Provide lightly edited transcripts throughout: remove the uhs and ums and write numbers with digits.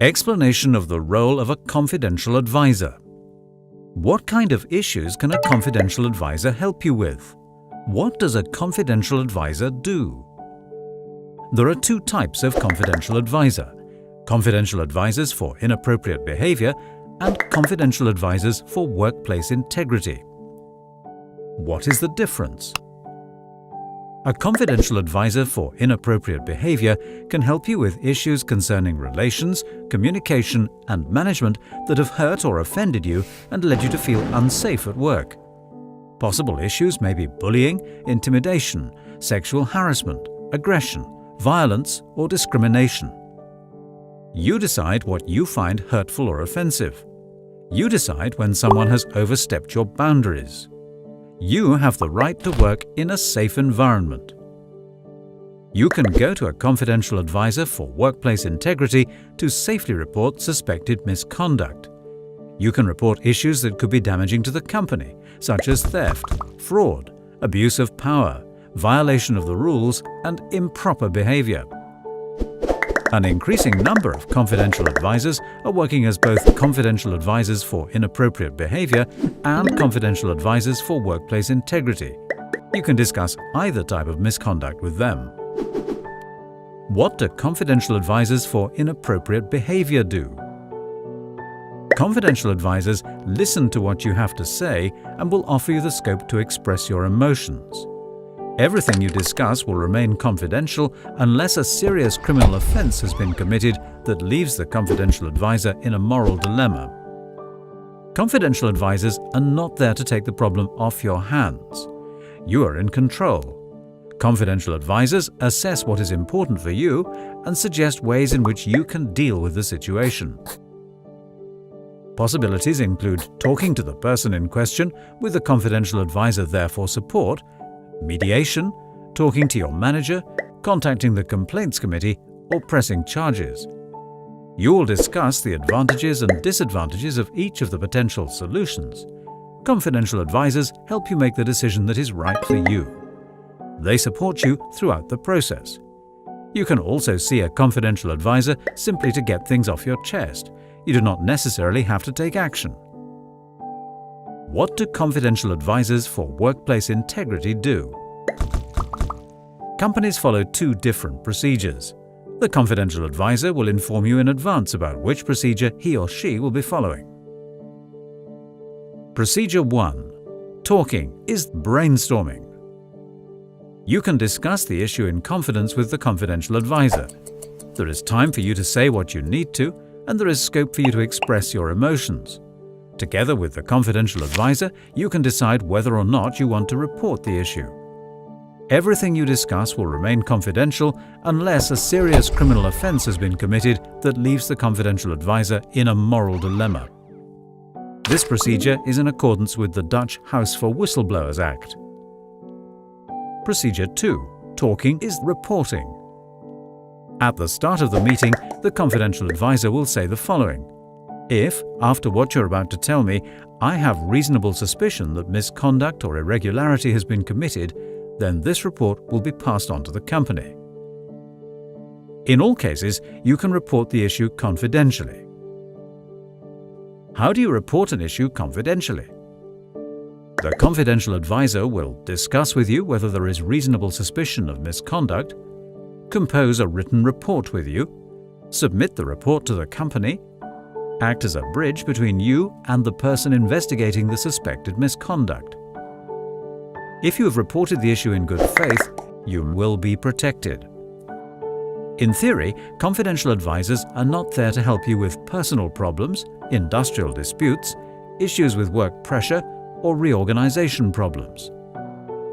Explanation of the role of a confidential advisor. What kind of issues can a confidential advisor help you with? What does a confidential advisor do? There are two types of confidential advisor: confidential advisors for inappropriate behavior and confidential advisors for workplace integrity. What is the difference? A confidential advisor for inappropriate behavior can help you with issues concerning relations, communication, and management that have hurt or offended you and led you to feel unsafe at work. Possible issues may be bullying, intimidation, sexual harassment, aggression, violence, or discrimination. You decide what you find hurtful or offensive. You decide when someone has overstepped your boundaries. You have the right to work in a safe environment. You can go to a confidential advisor for workplace integrity to safely report suspected misconduct. You can report issues that could be damaging to the company, such as theft, fraud, abuse of power, violation of the rules, and improper behavior. An increasing number of confidential advisors are working as both confidential advisors for inappropriate behavior and confidential advisors for workplace integrity. You can discuss either type of misconduct with them. What do confidential advisors for inappropriate behavior do? Confidential advisors listen to what you have to say and will offer you the scope to express your emotions. Everything you discuss will remain confidential unless a serious criminal offense has been committed that leaves the confidential advisor in a moral dilemma. Confidential advisors are not there to take the problem off your hands. You are in control. Confidential advisors assess what is important for you and suggest ways in which you can deal with the situation. Possibilities include talking to the person in question with the confidential advisor there for support, mediation, talking to your manager, contacting the complaints committee, or pressing charges. You will discuss the advantages and disadvantages of each of the potential solutions. Confidential advisors help you make the decision that is right for you. They support you throughout the process. You can also see a confidential advisor simply to get things off your chest. You do not necessarily have to take action. What do confidential advisors for workplace integrity do? Companies follow two different procedures. The confidential advisor will inform you in advance about which procedure he or she will be following. Procedure 1. Talking is brainstorming. You can discuss the issue in confidence with the confidential advisor. There is time for you to say what you need to, and there is scope for you to express your emotions. Together with the confidential advisor, you can decide whether or not you want to report the issue. Everything you discuss will remain confidential unless a serious criminal offense has been committed that leaves the confidential advisor in a moral dilemma. This procedure is in accordance with the Dutch House for Whistleblowers Act. Procedure 2. Talking is reporting. At the start of the meeting, the confidential advisor will say the following: If, after what you're about to tell me, I have reasonable suspicion that misconduct or irregularity has been committed, then this report will be passed on to the company. In all cases, you can report the issue confidentially. How do you report an issue confidentially? The confidential advisor will discuss with you whether there is reasonable suspicion of misconduct, compose a written report with you, submit the report to the company, act as a bridge between you and the person investigating the suspected misconduct. If you have reported the issue in good faith, you will be protected. In theory, confidential advisors are not there to help you with personal problems, industrial disputes, issues with work pressure, or reorganization problems.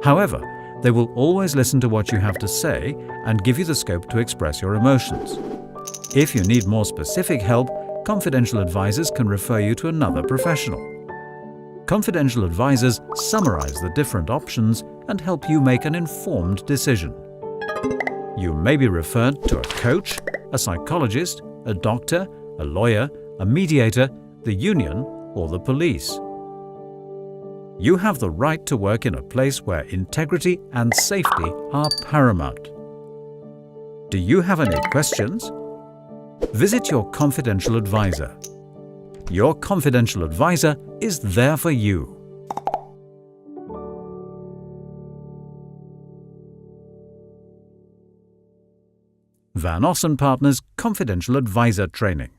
However, they will always listen to what you have to say and give you the scope to express your emotions. If you need more specific help, confidential advisors can refer you to another professional. Confidential advisors summarize the different options and help you make an informed decision. You may be referred to a coach, a psychologist, a doctor, a lawyer, a mediator, the union, or the police. You have the right to work in a place where integrity and safety are paramount. Do you have any questions? Visit your confidential advisor. Your confidential advisor is there for you. OSS Partners Confidential Advisor Training.